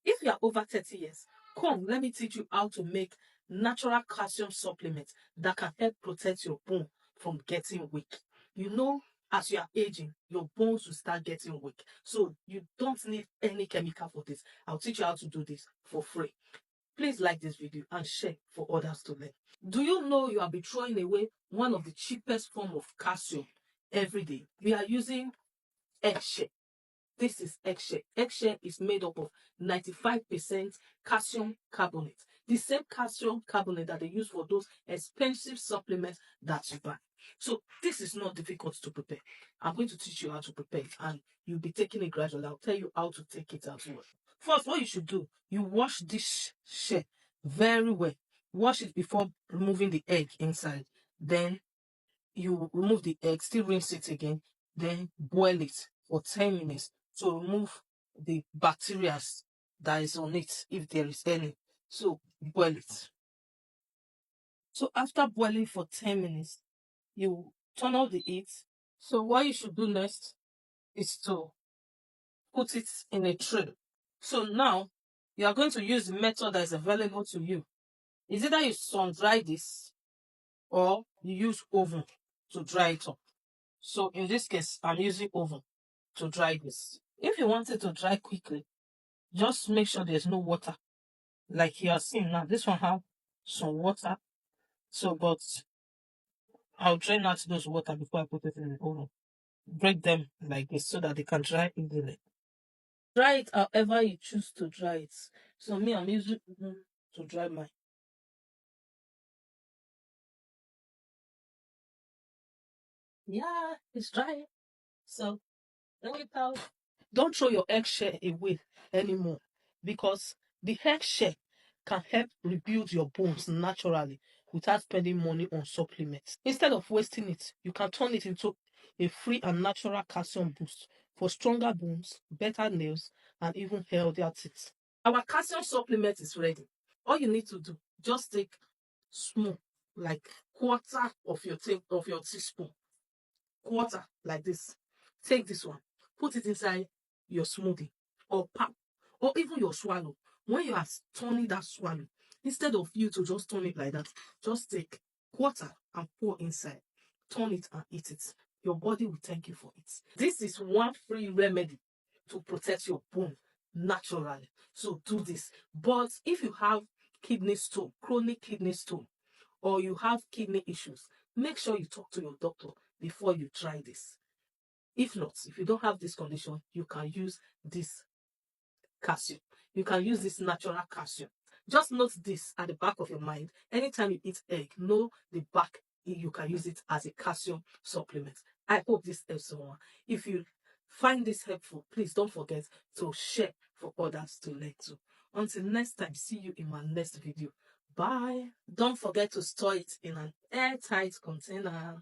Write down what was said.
If you are over 30 years, come, let me teach you how to make natural calcium supplements that can help protect your bone from getting weak. You know, as you are aging, your bones will start getting weak. So you don't need any chemical for this. I'll teach you how to do this for free. Please like this video and share for others to learn. Do you know you have been throwing away one of the cheapest form of calcium every day? We are using eggshell. This is eggshell. Eggshell is made up of 95% calcium carbonate. The same calcium carbonate that they use for those expensive supplements that you buy. So this is not difficult to prepare. I'm going to teach you how to prepare it and you'll be taking it gradually. I'll tell you how to take it as well. First, what you should do, you wash this shell very well. Wash it before removing the egg inside. Then you remove the egg, still rinse it again, then boil it for 10 minutes to remove the bacteria that is on it, if there is any. So boil it. So after boiling for 10 minutes, you turn off the heat. So what you should do next is to put it in a tray. So now you are going to use the method that is available to you. Is either you sun dry this or you use oven to dry it up. So in this case, I'm using oven to dry this. If you want it to dry quickly, just make sure there's no water. Like you are seeing now, this one have some water. So, but I'll drain out those water before I put it in the oven. Break them like this so that they can dry easily. Dry it however you choose to dry it. So me, I'm using oven to dry mine. Yeah, it's dry. So bring it out. Don't throw your eggshell away anymore because the eggshell can help rebuild your bones naturally without spending money on supplements. Instead of wasting it, you can turn it into a free and natural calcium boost for stronger bones, better nails, and even healthier teeth. Our calcium supplement is ready. All you need to do, just take small, like quarter of your teaspoon, quarter like this. Take this one, put it inside your smoothie or pap or even your swallow. When you are turning that swallow, instead of you to just turn it like that, just take quarter and pour inside. Turn it and eat it. Your body will thank you for it. This is one free remedy to protect your bone naturally. So do this. But if you have kidney stone, chronic kidney stone, or you have kidney issues, make sure you talk to your doctor before you try this. If not, if you don't have this condition, you can use this calcium. You can use this natural calcium. Just note this at the back of your mind. Anytime you eat egg, know the back, you can use it as a calcium supplement. I hope this helps someone. If you find this helpful, please don't forget to share for others to learn too. Until next time, see you in my next video. Bye. Don't forget to store it in an airtight container.